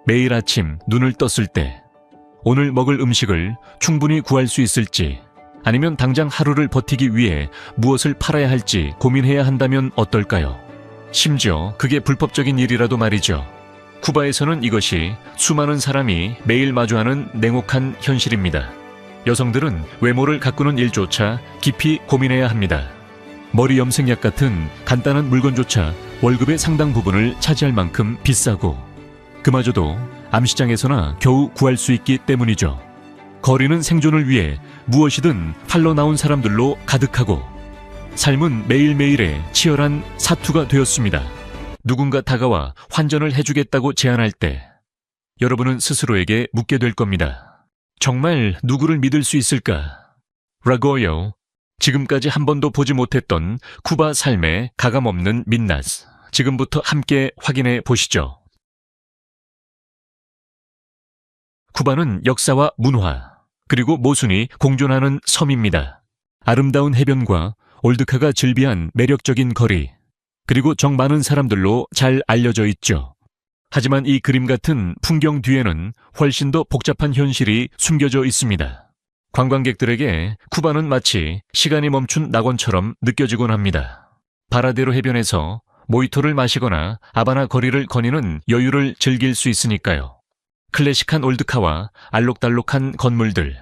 매일 아침 눈을 떴을 때 오늘 먹을 음식을 충분히 구할 수 있을지, 아니면 당장 하루를 버티기 위해 무엇을 팔아야 할지 고민해야 한다면 어떨까요? 심지어 그게 불법적인 일이라도 말이죠. 쿠바에서는 이것이 수많은 사람이 매일 마주하는 냉혹한 현실입니다. 여성들은 외모를 가꾸는 일조차 깊이 고민해야 합니다. 머리 염색약 같은 간단한 물건조차 월급의 상당 부분을 차지할 만큼 비싸고, 그마저도 암시장에서나 겨우 구할 수 있기 때문이죠. 거리는 생존을 위해 무엇이든 팔러 나온 사람들로 가득하고, 삶은 매일매일의 치열한 사투가 되었습니다. 누군가 다가와 환전을 해주겠다고 제안할 때 여러분은 스스로에게 묻게 될 겁니다. 정말 누구를 믿을 수 있을까? 라고요. 지금까지 한 번도 보지 못했던 쿠바 삶의 가감없는 민낯, 지금부터 함께 확인해 보시죠. 쿠바는 역사와 문화, 그리고 모순이 공존하는 섬입니다. 아름다운 해변과 올드카가 즐비한 매력적인 거리, 그리고 정 많은 사람들로 잘 알려져 있죠. 하지만 이 그림 같은 풍경 뒤에는 훨씬 더 복잡한 현실이 숨겨져 있습니다. 관광객들에게 쿠바는 마치 시간이 멈춘 낙원처럼 느껴지곤 합니다. 바라데로 해변에서 모히토를 마시거나 아바나 거리를 거니는 여유를 즐길 수 있으니까요. 클래식한 올드카와 알록달록한 건물들,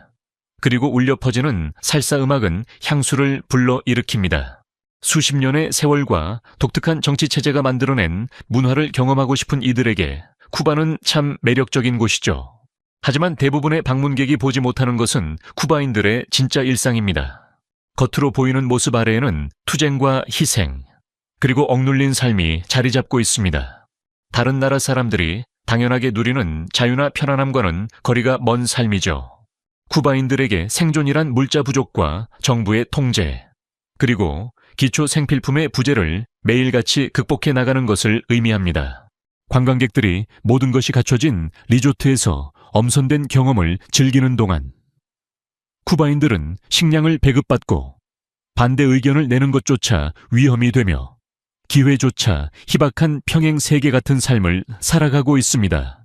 그리고 울려 퍼지는 살사 음악은 향수를 불러일으킵니다. 수십 년의 세월과 독특한 정치체제가 만들어낸 문화를 경험하고 싶은 이들에게 쿠바는 참 매력적인 곳이죠. 하지만 대부분의 방문객이 보지 못하는 것은 쿠바인들의 진짜 일상입니다. 겉으로 보이는 모습 아래에는 투쟁과 희생, 그리고 억눌린 삶이 자리 잡고 있습니다. 다른 나라 사람들이 당연하게 누리는 자유나 편안함과는 거리가 먼 삶이죠. 쿠바인들에게 생존이란 물자 부족과 정부의 통제, 그리고 기초 생필품의 부재를 매일같이 극복해 나가는 것을 의미합니다. 관광객들이 모든 것이 갖춰진 리조트에서 엄선된 경험을 즐기는 동안 쿠바인들은 식량을 배급받고 반대 의견을 내는 것조차 위험이 되며 기회조차 희박한 평행 세계 같은 삶을 살아가고 있습니다.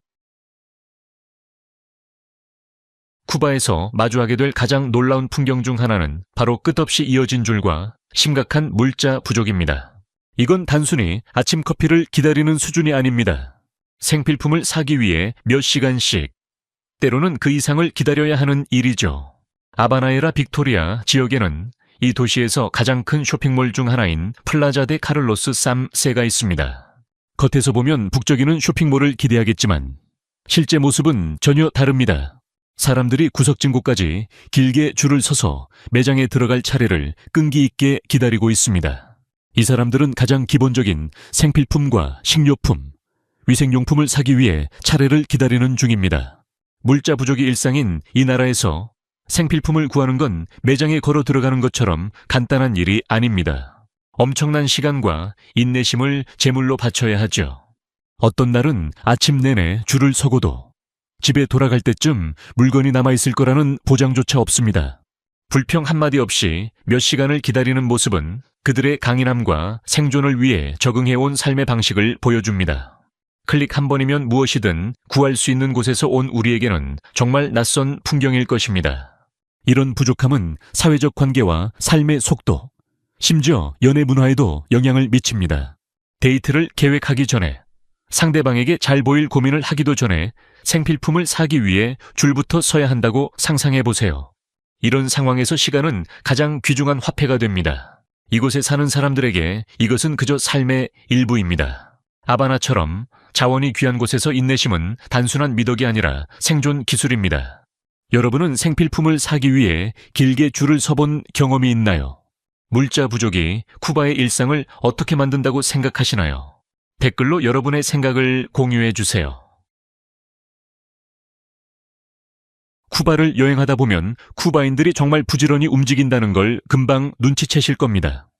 쿠바에서 마주하게 될 가장 놀라운 풍경 중 하나는 바로 끝없이 이어진 줄과 심각한 물자 부족입니다. 이건 단순히 아침 커피를 기다리는 수준이 아닙니다. 생필품을 사기 위해 몇 시간씩, 때로는 그 이상을 기다려야 하는 일이죠. 아바나에라 빅토리아 지역에는 이 도시에서 가장 큰 쇼핑몰 중 하나인 플라자 데 카를로스 쌈세가 있습니다. 겉에서 보면 북적이는 쇼핑몰을 기대하겠지만 실제 모습은 전혀 다릅니다. 사람들이 구석진 곳까지 길게 줄을 서서 매장에 들어갈 차례를 끈기 있게 기다리고 있습니다. 이 사람들은 가장 기본적인 생필품과 식료품, 위생용품을 사기 위해 차례를 기다리는 중입니다. 물자 부족이 일상인 이 나라에서 생필품을 구하는 건 매장에 걸어 들어가는 것처럼 간단한 일이 아닙니다. 엄청난 시간과 인내심을 제물로 바쳐야 하죠. 어떤 날은 아침 내내 줄을 서고도 집에 돌아갈 때쯤 물건이 남아있을 거라는 보장조차 없습니다. 불평 한마디 없이 몇 시간을 기다리는 모습은 그들의 강인함과 생존을 위해 적응해온 삶의 방식을 보여줍니다. 클릭 한 번이면 무엇이든 구할 수 있는 곳에서 온 우리에게는 정말 낯선 풍경일 것입니다. 이런 부족함은 사회적 관계와 삶의 속도, 심지어 연애 문화에도 영향을 미칩니다. 데이트를 계획하기 전에, 상대방에게 잘 보일 고민을 하기도 전에 생필품을 사기 위해 줄부터 서야 한다고 상상해 보세요. 이런 상황에서 시간은 가장 귀중한 화폐가 됩니다. 이곳에 사는 사람들에게 이것은 그저 삶의 일부입니다. 아바나처럼 자원이 귀한 곳에서 인내심은 단순한 미덕이 아니라 생존 기술입니다. 여러분은 생필품을 사기 위해 길게 줄을 서본 경험이 있나요? 물자 부족이 쿠바의 일상을 어떻게 만든다고 생각하시나요? 댓글로 여러분의 생각을 공유해 주세요. 쿠바를 여행하다 보면 쿠바인들이 정말 부지런히 움직인다는 걸 금방 눈치채실 겁니다.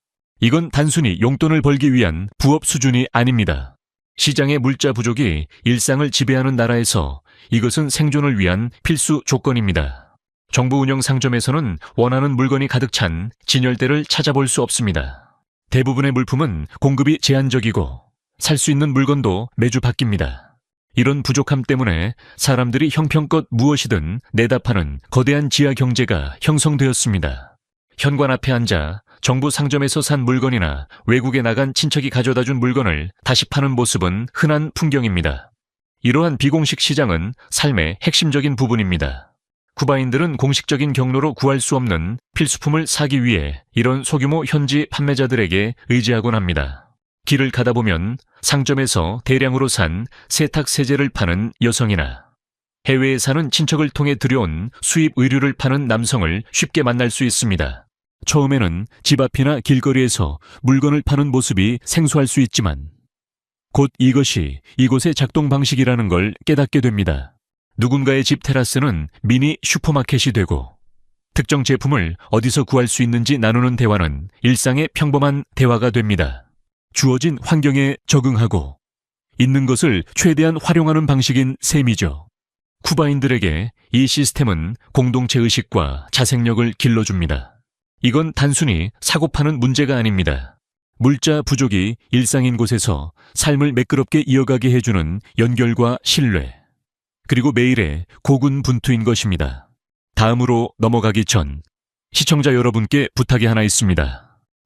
이건 단순히 용돈을 벌기 위한 부업 수준이 아닙니다. 시장의 물자 부족이 일상을 지배하는 나라에서 이것은 생존을 위한 필수 조건입니다. 정부 운영 상점에서는 원하는 물건이 가득 찬 진열대를 찾아볼 수 없습니다. 대부분의 물품은 공급이 제한적이고 살 수 있는 물건도 매주 바뀝니다. 이런 부족함 때문에 사람들이 형편껏 무엇이든 내다 파는 거대한 지하 경제가 형성되었습니다. 현관 앞에 앉아 정부 상점에서 산 물건이나 외국에 나간 친척이 가져다 준 물건을 다시 파는 모습은 흔한 풍경입니다. 이러한 비공식 시장은 삶의 핵심적인 부분입니다. 쿠바인들은 공식적인 경로로 구할 수 없는 필수품을 사기 위해 이런 소규모 현지 판매자들에게 의지하곤 합니다. 길을 가다 보면 상점에서 대량으로 산 세탁세제를 파는 여성이나 해외에 사는 친척을 통해 들여온 수입 의류를 파는 남성을 쉽게 만날 수 있습니다. 처음에는 집 앞이나 길거리에서 물건을 파는 모습이 생소할 수 있지만 곧 이것이 이곳의 작동 방식이라는 걸 깨닫게 됩니다. 누군가의 집 테라스는 미니 슈퍼마켓이 되고 특정 제품을 어디서 구할 수 있는지 나누는 대화는 일상의 평범한 대화가 됩니다. 주어진 환경에 적응하고 있는 것을 최대한 활용하는 방식인 셈이죠. 쿠바인들에게 이 시스템은 공동체 의식과 자생력을 길러줍니다. 이건 단순히 사고 파는 문제가 아닙니다. 물자 부족이 일상인 곳에서 삶을 매끄럽게 이어가게 해주는 연결과 신뢰, 그리고 매일의 고군분투인 것입니다. 다음으로 넘어가기 전 시청자 여러분께 부탁이 하나 있습니다.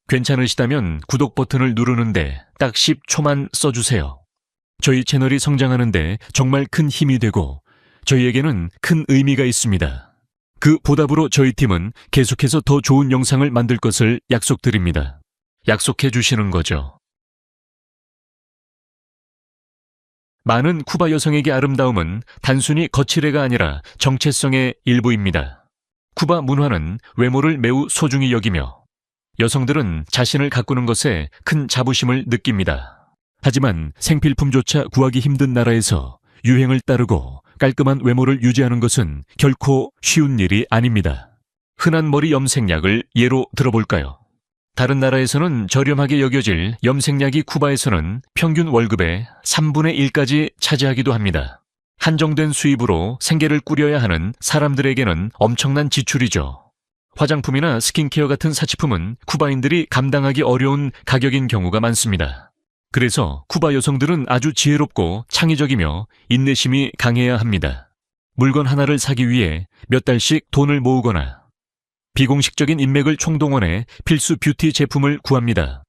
괜찮으시다면 구독 버튼을 누르는데 딱 10초만 써주세요. 저희 채널이 성장하는데 정말 큰 힘이 되고 저희에게는 큰 의미가 있습니다. 그 보답으로 저희 팀은 계속해서 더 좋은 영상을 만들 것을 약속드립니다. 약속해 주시는 거죠. 많은 쿠바 여성에게 아름다움은 단순히 거칠애가 아니라 정체성의 일부입니다. 쿠바 문화는 외모를 매우 소중히 여기며 여성들은 자신을 가꾸는 것에 큰 자부심을 느낍니다. 하지만 생필품조차 구하기 힘든 나라에서 유행을 따르고 깔끔한 외모를 유지하는 것은 결코 쉬운 일이 아닙니다. 흔한 머리 염색약을 예로 들어볼까요? 다른 나라에서는 저렴하게 여겨질 염색약이 쿠바에서는 평균 월급의 3분의 1까지 차지하기도 합니다. 한정된 수입으로 생계를 꾸려야 하는 사람들에게는 엄청난 지출이죠. 화장품이나 스킨케어 같은 사치품은 쿠바인들이 감당하기 어려운 가격인 경우가 많습니다. 그래서 쿠바 여성들은 아주 지혜롭고 창의적이며 인내심이 강해야 합니다. 물건 하나를 사기 위해 몇 달씩 돈을 모으거나 비공식적인 인맥을 총동원해 필수 뷰티 제품을 구합니다.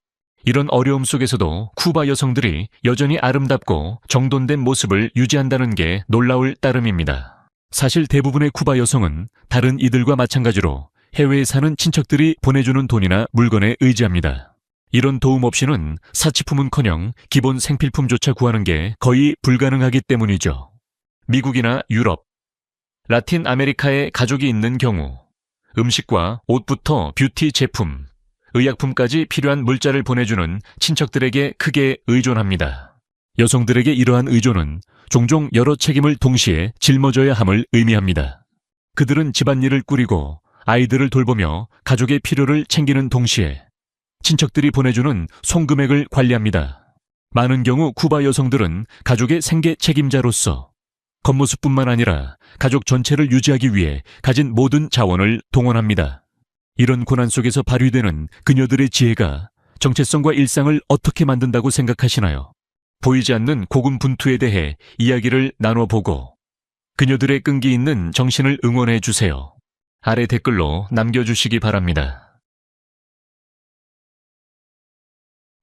이런 어려움 속에서도 쿠바 여성들이 여전히 아름답고 정돈된 모습을 유지한다는 게 놀라울 따름입니다. 사실 대부분의 쿠바 여성은 다른 이들과 마찬가지로 해외에 사는 친척들이 보내주는 돈이나 물건에 의지합니다. 이런 도움 없이는 사치품은커녕 기본 생필품조차 구하는 게 거의 불가능하기 때문이죠. 미국이나 유럽, 라틴 아메리카에 가족이 있는 경우 음식과 옷부터 뷰티 제품, 의약품까지 필요한 물자를 보내주는 친척들에게 크게 의존합니다. 여성들에게 이러한 의존은 종종 여러 책임을 동시에 짊어져야 함을 의미합니다. 그들은 집안일을 꾸리고 아이들을 돌보며 가족의 필요를 챙기는 동시에 친척들이 보내주는 송금액을 관리합니다. 많은 경우 쿠바 여성들은 가족의 생계 책임자로서 겉모습뿐만 아니라 가족 전체를 유지하기 위해 가진 모든 자원을 동원합니다. 이런 고난 속에서 발휘되는 그녀들의 지혜가 정체성과 일상을 어떻게 만든다고 생각하시나요? 보이지 않는 고군분투에 대해 이야기를 나눠보고 그녀들의 끈기 있는 정신을 응원해 주세요. 아래 댓글로 남겨주시기 바랍니다.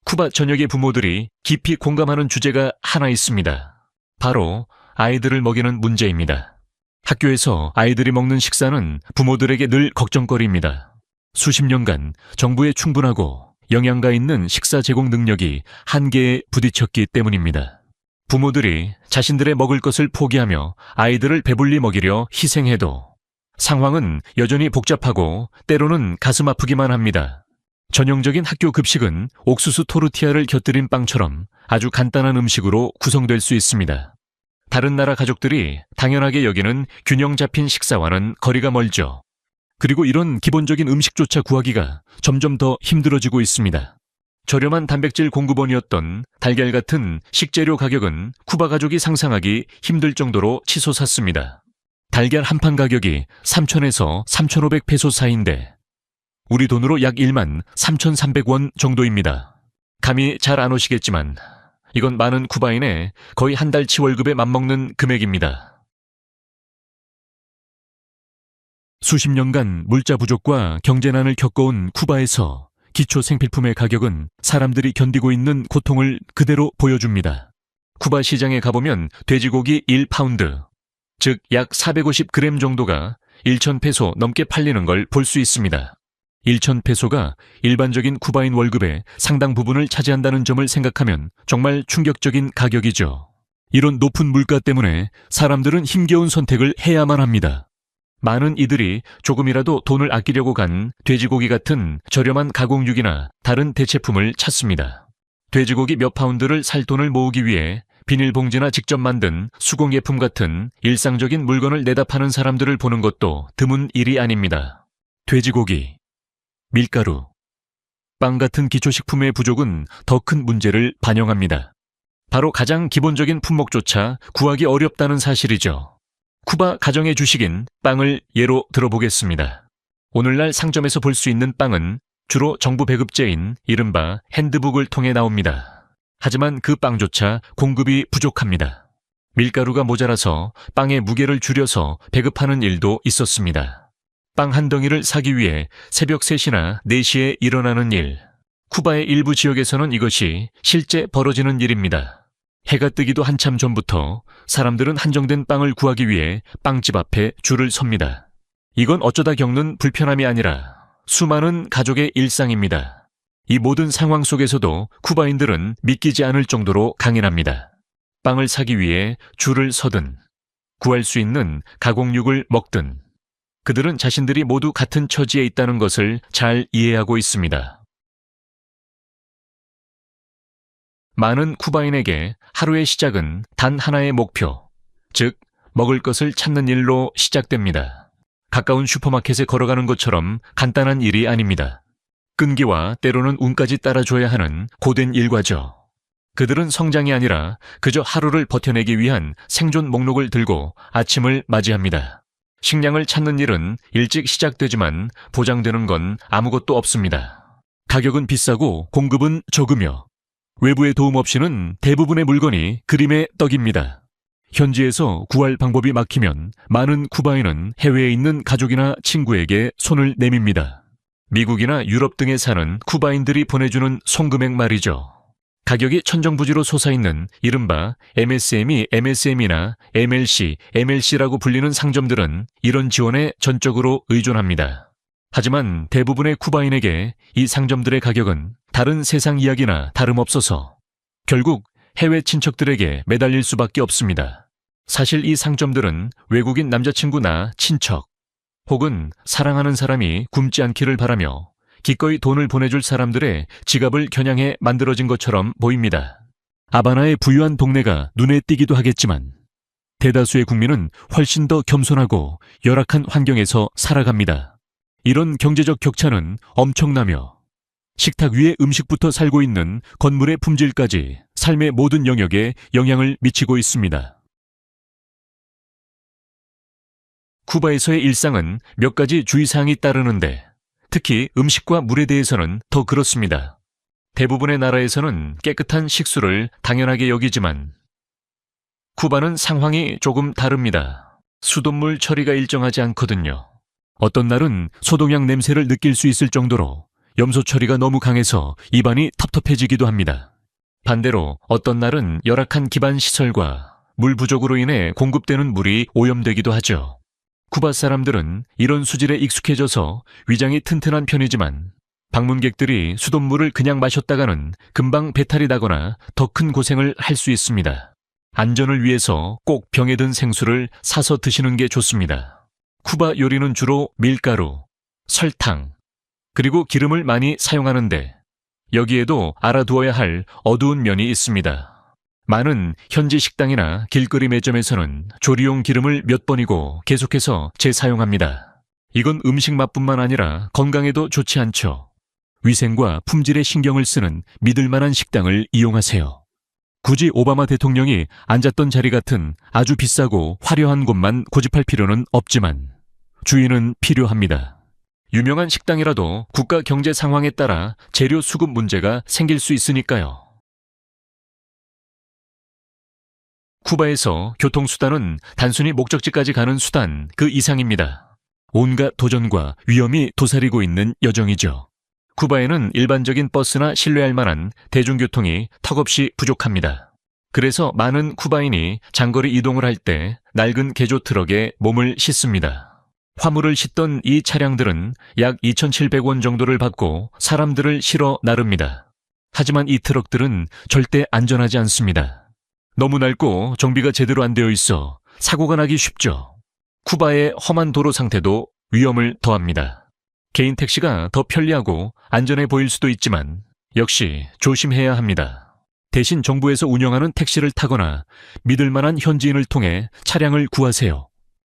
쿠바 전역의 부모들이 깊이 공감하는 주제가 하나 있습니다. 바로 아이들을 먹이는 문제입니다. 학교에서 아이들이 먹는 식사는 부모들에게 늘 걱정거리입니다. 수십 년간 정부의 충분하고 영양가 있는 식사 제공 능력이 한계에 부딪혔기 때문입니다. 부모들이 자신들의 먹을 것을 포기하며 아이들을 배불리 먹이려 희생해도 상황은 여전히 복잡하고 때로는 가슴 아프기만 합니다. 전형적인 학교 급식은 옥수수 토르티아를 곁들인 빵처럼 아주 간단한 음식으로 구성될 수 있습니다. 다른 나라 가족들이 당연하게 여기는 균형 잡힌 식사와는 거리가 멀죠. 그리고 이런 기본적인 음식조차 구하기가 점점 더 힘들어지고 있습니다. 저렴한 단백질 공급원이었던 달걀 같은 식재료 가격은 쿠바 가족이 상상하기 힘들 정도로 치솟았습니다. 달걀 한 판 가격이 3,000에서 3,500페소 사이인데 우리 돈으로 약 1만 3,300원 정도입니다. 감이 잘 안 오시겠지만 이건 많은 쿠바인의 거의 한 달치 월급에 맞먹는 금액입니다. 수십 년간 물자 부족과 경제난을 겪어온 쿠바에서 기초 생필품의 가격은 사람들이 견디고 있는 고통을 그대로 보여줍니다. 쿠바 시장에 가보면 돼지고기 1파운드, 즉 약 450g 정도가 1,000페소 넘게 팔리는 걸 볼 수 있습니다. 1,000페소가 일반적인 쿠바인 월급의 상당 부분을 차지한다는 점을 생각하면 정말 충격적인 가격이죠. 이런 높은 물가 때문에 사람들은 힘겨운 선택을 해야만 합니다. 많은 이들이 조금이라도 돈을 아끼려고 간 돼지고기 같은 저렴한 가공육이나 다른 대체품을 찾습니다. 돼지고기 몇 파운드를 살 돈을 모으기 위해 비닐봉지나 직접 만든 수공예품 같은 일상적인 물건을 내다 파는 사람들을 보는 것도 드문 일이 아닙니다. 돼지고기, 밀가루, 빵 같은 기초식품의 부족은 더 큰 문제를 반영합니다. 바로 가장 기본적인 품목조차 구하기 어렵다는 사실이죠. 쿠바 가정의 주식인 빵을 예로 들어보겠습니다. 오늘날 상점에서 볼 수 있는 빵은 주로 정부 배급제인 이른바 핸드북을 통해 나옵니다. 하지만 그 빵조차 공급이 부족합니다. 밀가루가 모자라서 빵의 무게를 줄여서 배급하는 일도 있었습니다. 빵 한 덩이를 사기 위해 새벽 3시나 4시에 일어나는 일. 쿠바의 일부 지역에서는 이것이 실제 벌어지는 일입니다. 해가 뜨기도 한참 전부터 사람들은 한정된 빵을 구하기 위해 빵집 앞에 줄을 섭니다. 이건 어쩌다 겪는 불편함이 아니라 수많은 가족의 일상입니다. 이 모든 상황 속에서도 쿠바인들은 믿기지 않을 정도로 강인합니다. 빵을 사기 위해 줄을 서든 구할 수 있는 가공육을 먹든 그들은 자신들이 모두 같은 처지에 있다는 것을 잘 이해하고 있습니다. 많은 쿠바인에게 하루의 시작은 단 하나의 목표, 즉 먹을 것을 찾는 일로 시작됩니다. 가까운 슈퍼마켓에 걸어가는 것처럼 간단한 일이 아닙니다. 끈기와 때로는 운까지 따라줘야 하는 고된 일과죠. 그들은 성장이 아니라 그저 하루를 버텨내기 위한 생존 목록을 들고 아침을 맞이합니다. 식량을 찾는 일은 일찍 시작되지만 보장되는 건 아무것도 없습니다. 가격은 비싸고 공급은 적으며 외부의 도움 없이는 대부분의 물건이 그림의 떡입니다. 현지에서 구할 방법이 막히면 많은 쿠바인은 해외에 있는 가족이나 친구에게 손을 내밉니다. 미국이나 유럽 등에 사는 쿠바인들이 보내주는 송금액 말이죠. 가격이 천정부지로 솟아있는 이른바 MSM이 MSM이나 MLC, MLC라고 불리는 상점들은 이런 지원에 전적으로 의존합니다. 하지만 대부분의 쿠바인에게 이 상점들의 가격은 다른 세상 이야기나 다름없어서 결국 해외 친척들에게 매달릴 수밖에 없습니다. 사실 이 상점들은 외국인 남자친구나 친척 혹은 사랑하는 사람이 굶지 않기를 바라며 기꺼이 돈을 보내줄 사람들의 지갑을 겨냥해 만들어진 것처럼 보입니다. 아바나의 부유한 동네가 눈에 띄기도 하겠지만 대다수의 국민은 훨씬 더 겸손하고 열악한 환경에서 살아갑니다. 이런 경제적 격차는 엄청나며 식탁 위에 음식부터 살고 있는 건물의 품질까지 삶의 모든 영역에 영향을 미치고 있습니다. 쿠바에서의 일상은 몇 가지 주의사항이 따르는데 특히 음식과 물에 대해서는 더 그렇습니다. 대부분의 나라에서는 깨끗한 식수를 당연하게 여기지만 쿠바는 상황이 조금 다릅니다. 수돗물 처리가 일정하지 않거든요. 어떤 날은 소독약 냄새를 느낄 수 있을 정도로 염소 처리가 너무 강해서 입안이 텁텁해지기도 합니다. 반대로 어떤 날은 열악한 기반 시설과 물 부족으로 인해 공급되는 물이 오염되기도 하죠. 쿠바 사람들은 이런 수질에 익숙해져서 위장이 튼튼한 편이지만 방문객들이 수돗물을 그냥 마셨다가는 금방 배탈이 나거나 더 큰 고생을 할 수 있습니다. 안전을 위해서 꼭 병에 든 생수를 사서 드시는 게 좋습니다. 쿠바 요리는 주로 밀가루, 설탕, 그리고 기름을 많이 사용하는데 여기에도 알아두어야 할 어두운 면이 있습니다. 많은 현지 식당이나 길거리 매점에서는 조리용 기름을 몇 번이고 계속해서 재사용합니다. 이건 음식 맛뿐만 아니라 건강에도 좋지 않죠. 위생과 품질에 신경을 쓰는 믿을 만한 식당을 이용하세요. 굳이 오바마 대통령이 앉았던 자리 같은 아주 비싸고 화려한 곳만 고집할 필요는 없지만 주의는 필요합니다. 유명한 식당이라도 국가 경제 상황에 따라 재료 수급 문제가 생길 수 있으니까요. 쿠바에서 교통수단은 단순히 목적지까지 가는 수단 그 이상입니다. 온갖 도전과 위험이 도사리고 있는 여정이죠. 쿠바에는 일반적인 버스나 신뢰할 만한 대중교통이 턱없이 부족합니다. 그래서 많은 쿠바인이 장거리 이동을 할 때 낡은 개조 트럭에 몸을 싣습니다. 화물을 싣던 이 차량들은 약 2,700원 정도를 받고 사람들을 실어 나릅니다. 하지만 이 트럭들은 절대 안전하지 않습니다. 너무 낡고 정비가 제대로 안 되어 있어 사고가 나기 쉽죠. 쿠바의 험한 도로 상태도 위험을 더합니다. 개인 택시가 더 편리하고 안전해 보일 수도 있지만 역시 조심해야 합니다. 대신 정부에서 운영하는 택시를 타거나 믿을 만한 현지인을 통해 차량을 구하세요.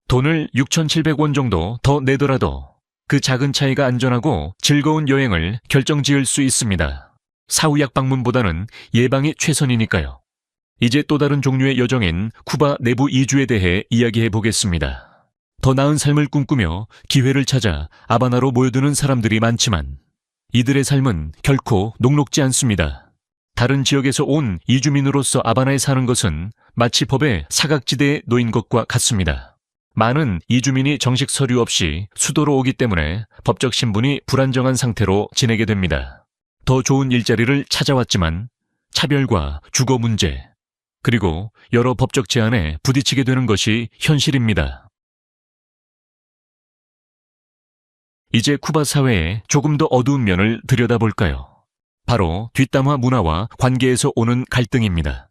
돈을 6,700원 정도 더 내더라도 그 작은 차이가 안전하고 즐거운 여행을 결정지을 수 있습니다. 사후약 방문보다는 예방이 최선이니까요. 이제 또 다른 종류의 여정인 쿠바 내부 이주에 대해 이야기해 보겠습니다. 더 나은 삶을 꿈꾸며 기회를 찾아 아바나로 모여드는 사람들이 많지만 이들의 삶은 결코 녹록지 않습니다. 다른 지역에서 온 이주민으로서 아바나에 사는 것은 마치 법의 사각지대에 놓인 것과 같습니다. 많은 이주민이 정식 서류 없이 수도로 오기 때문에 법적 신분이 불안정한 상태로 지내게 됩니다. 더 좋은 일자리를 찾아왔지만 차별과 주거 문제, 그리고 여러 법적 제한에 부딪히게 되는 것이 현실입니다. 이제 쿠바 사회의 조금 더 어두운 면을 들여다볼까요? 바로 뒷담화 문화와 관계에서 오는 갈등입니다.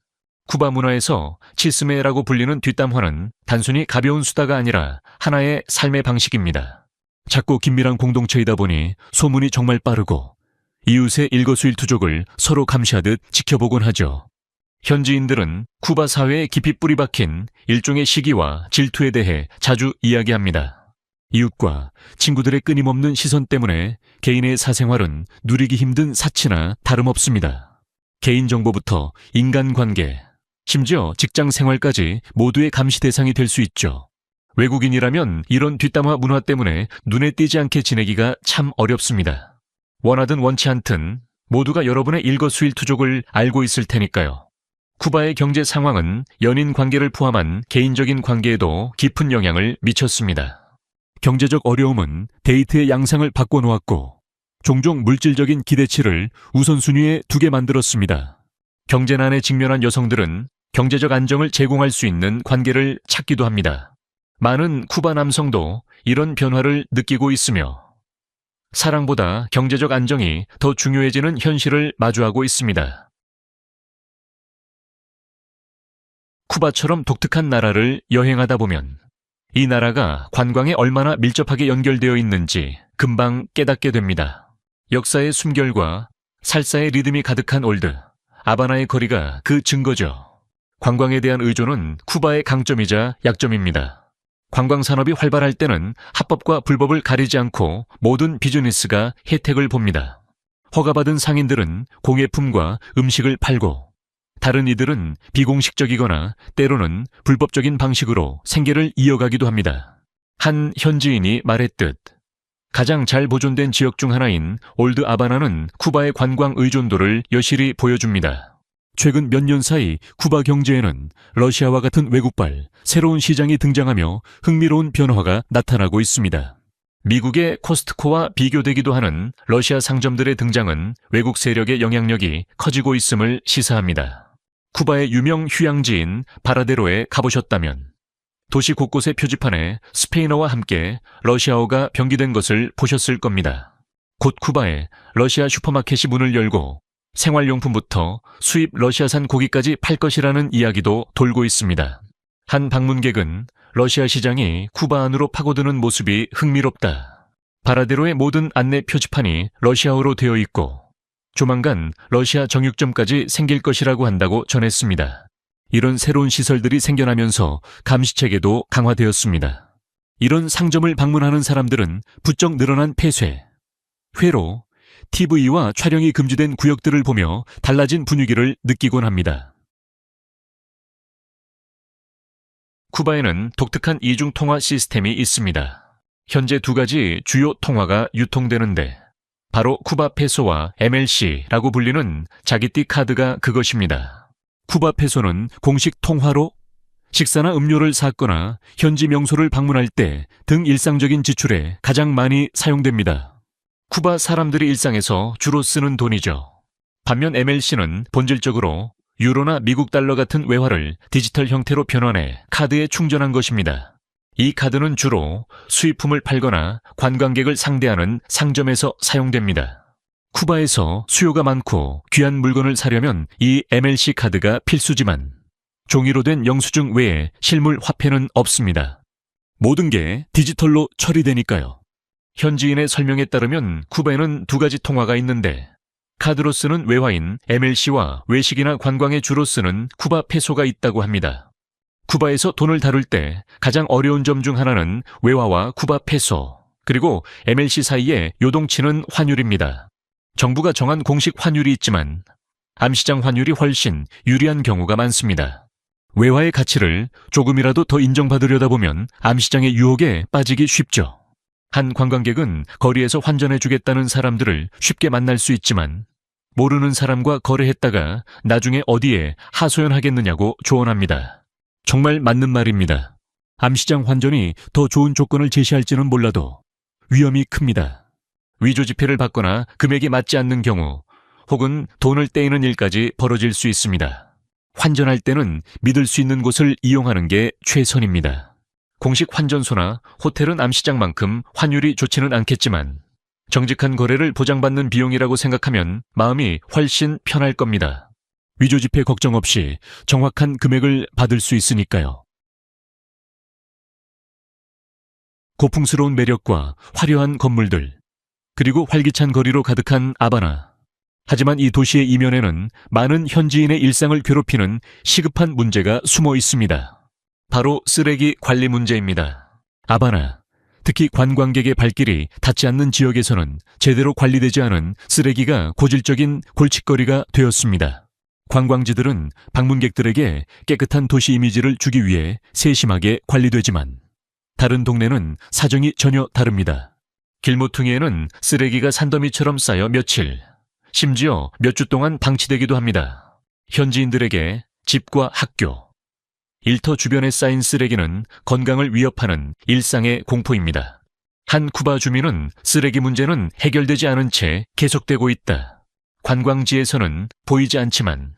쿠바 문화에서 치스메라고 불리는 뒷담화는 단순히 가벼운 수다가 아니라 하나의 삶의 방식입니다. 작고 긴밀한 공동체이다 보니 소문이 정말 빠르고 이웃의 일거수일투족을 서로 감시하듯 지켜보곤 하죠. 현지인들은 쿠바 사회에 깊이 뿌리박힌 일종의 시기와 질투에 대해 자주 이야기합니다. 이웃과 친구들의 끊임없는 시선 때문에 개인의 사생활은 누리기 힘든 사치나 다름없습니다. 개인정보부터 인간관계, 심지어 직장 생활까지 모두의 감시 대상이 될 수 있죠. 외국인이라면 이런 뒷담화 문화 때문에 눈에 띄지 않게 지내기가 참 어렵습니다. 원하든 원치 않든 모두가 여러분의 일거수일투족을 알고 있을 테니까요. 쿠바의 경제 상황은 연인 관계를 포함한 개인적인 관계에도 깊은 영향을 미쳤습니다. 경제적 어려움은 데이트의 양상을 바꿔놓았고 종종 물질적인 기대치를 우선순위에 두게 만들었습니다. 경제난에 직면한 여성들은 경제적 안정을 제공할 수 있는 관계를 찾기도 합니다. 많은 쿠바 남성도 이런 변화를 느끼고 있으며 사랑보다 경제적 안정이 더 중요해지는 현실을 마주하고 있습니다. 쿠바처럼 독특한 나라를 여행하다 보면 이 나라가 관광에 얼마나 밀접하게 연결되어 있는지 금방 깨닫게 됩니다. 역사의 숨결과 살사의 리듬이 가득한 올드, 아바나의 거리가 그 증거죠. 관광에 대한 의존은 쿠바의 강점이자 약점입니다. 관광 산업이 활발할 때는 합법과 불법을 가리지 않고 모든 비즈니스가 혜택을 봅니다. 허가받은 상인들은 공예품과 음식을 팔고 다른 이들은 비공식적이거나 때로는 불법적인 방식으로 생계를 이어가기도 합니다. 한 현지인이 말했듯 가장 잘 보존된 지역 중 하나인 올드 아바나는 쿠바의 관광 의존도를 여실히 보여줍니다. 최근 몇 년 사이 쿠바 경제에는 러시아와 같은 외국발 새로운 시장이 등장하며 흥미로운 변화가 나타나고 있습니다. 미국의 코스트코와 비교되기도 하는 러시아 상점들의 등장은 외국 세력의 영향력이 커지고 있음을 시사합니다. 쿠바의 유명 휴양지인 바라데로에 가보셨다면 도시 곳곳의 표지판에 스페인어와 함께 러시아어가 병기된 것을 보셨을 겁니다. 곧 쿠바에 러시아 슈퍼마켓이 문을 열고 생활용품부터 수입 러시아산 고기까지 팔 것이라는 이야기도 돌고 있습니다. 한 방문객은 러시아 시장이 쿠바 안으로 파고드는 모습이 흥미롭다. 바라데로의 모든 안내 표지판이 러시아어로 되어 있고 조만간 러시아 정육점까지 생길 것이라고 한다고 전했습니다. 이런 새로운 시설들이 생겨나면서 감시체계도 강화되었습니다. 이런 상점을 방문하는 사람들은 부쩍 늘어난 폐쇄, 회로, TV와 촬영이 금지된 구역들을 보며 달라진 분위기를 느끼곤 합니다. 쿠바에는 독특한 이중통화 시스템이 있습니다. 현재 두 가지 주요 통화가 유통되는데 바로 쿠바 페소와 MLC라고 불리는 자기띠 카드가 그것입니다. 쿠바 페소는 공식 통화로 식사나 음료를 샀거나 현지 명소를 방문할 때 등 일상적인 지출에 가장 많이 사용됩니다. 쿠바 사람들이 일상에서 주로 쓰는 돈이죠. 반면 MLC는 본질적으로 유로나 미국 달러 같은 외화를 디지털 형태로 변환해 카드에 충전한 것입니다. 이 카드는 주로 수입품을 팔거나 관광객을 상대하는 상점에서 사용됩니다. 쿠바에서 수요가 많고 귀한 물건을 사려면 이 MLC 카드가 필수지만 종이로 된 영수증 외에 실물 화폐는 없습니다. 모든 게 디지털로 처리되니까요. 현지인의 설명에 따르면 쿠바에는 두 가지 통화가 있는데 카드로 쓰는 외화인 MLC와 외식이나 관광에 주로 쓰는 쿠바 페소가 있다고 합니다. 쿠바에서 돈을 다룰 때 가장 어려운 점 중 하나는 외화와 쿠바 페소, 그리고 MLC 사이에 요동치는 환율입니다. 정부가 정한 공식 환율이 있지만 암시장 환율이 훨씬 유리한 경우가 많습니다. 외화의 가치를 조금이라도 더 인정받으려다 보면 암시장의 유혹에 빠지기 쉽죠. 한 관광객은 거리에서 환전해주겠다는 사람들을 쉽게 만날 수 있지만 모르는 사람과 거래했다가 나중에 어디에 하소연하겠느냐고 조언합니다. 정말 맞는 말입니다. 암시장 환전이 더 좋은 조건을 제시할지는 몰라도 위험이 큽니다. 위조 지폐를 받거나 금액이 맞지 않는 경우 혹은 돈을 떼이는 일까지 벌어질 수 있습니다. 환전할 때는 믿을 수 있는 곳을 이용하는 게 최선입니다. 공식 환전소나 호텔은 암시장만큼 환율이 좋지는 않겠지만 정직한 거래를 보장받는 비용이라고 생각하면 마음이 훨씬 편할 겁니다. 위조 지폐 걱정 없이 정확한 금액을 받을 수 있으니까요. 고풍스러운 매력과 화려한 건물들, 그리고 활기찬 거리로 가득한 아바나. 하지만 이 도시의 이면에는 많은 현지인의 일상을 괴롭히는 시급한 문제가 숨어 있습니다. 바로 쓰레기 관리 문제입니다. 아바나, 특히 관광객의 발길이 닿지 않는 지역에서는 제대로 관리되지 않은 쓰레기가 고질적인 골칫거리가 되었습니다. 관광지들은 방문객들에게 깨끗한 도시 이미지를 주기 위해 세심하게 관리되지만 다른 동네는 사정이 전혀 다릅니다. 길모퉁이에는 쓰레기가 산더미처럼 쌓여 며칠, 심지어 몇 주 동안 방치되기도 합니다. 현지인들에게 집과 학교, 일터 주변에 쌓인 쓰레기는 건강을 위협하는 일상의 공포입니다. 한 쿠바 주민은 쓰레기 문제는 해결되지 않은 채 계속되고 있다. 관광지에서는 보이지 않지만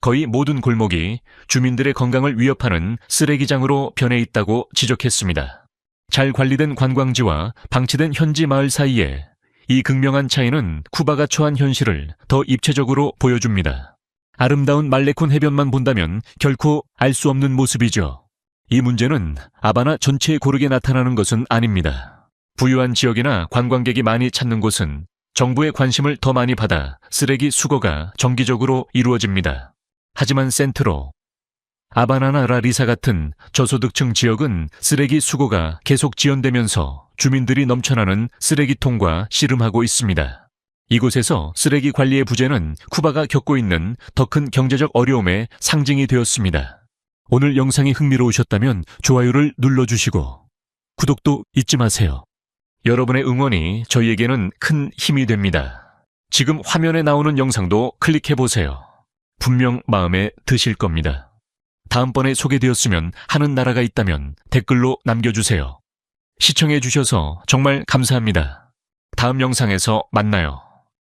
거의 모든 골목이 주민들의 건강을 위협하는 쓰레기장으로 변해 있다고 지적했습니다. 잘 관리된 관광지와 방치된 현지 마을 사이에 이 극명한 차이는 쿠바가 처한 현실을 더 입체적으로 보여줍니다. 아름다운 말레콘 해변만 본다면 결코 알 수 없는 모습이죠. 이 문제는 아바나 전체에 고르게 나타나는 것은 아닙니다. 부유한 지역이나 관광객이 많이 찾는 곳은 정부의 관심을 더 많이 받아 쓰레기 수거가 정기적으로 이루어집니다. 하지만 센트로, 아바나나 라리사 같은 저소득층 지역은 쓰레기 수거가 계속 지연되면서 주민들이 넘쳐나는 쓰레기통과 씨름하고 있습니다. 이곳에서 쓰레기 관리의 부재는 쿠바가 겪고 있는 더 큰 경제적 어려움의 상징이 되었습니다. 오늘 영상이 흥미로우셨다면 좋아요를 눌러주시고 구독도 잊지 마세요. 여러분의 응원이 저희에게는 큰 힘이 됩니다. 지금 화면에 나오는 영상도 클릭해보세요. 분명 마음에 드실 겁니다. 다음번에 소개되었으면 하는 나라가 있다면 댓글로 남겨주세요. 시청해주셔서 정말 감사합니다. 다음 영상에서 만나요.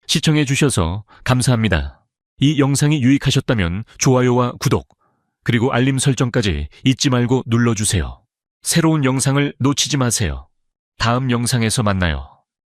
시청해주셔서 감사합니다. 이 영상이 유익하셨다면 좋아요와 구독, 그리고 알림 설정까지 잊지 말고 눌러주세요. 새로운 영상을 놓치지 마세요. 다음 영상에서 만나요.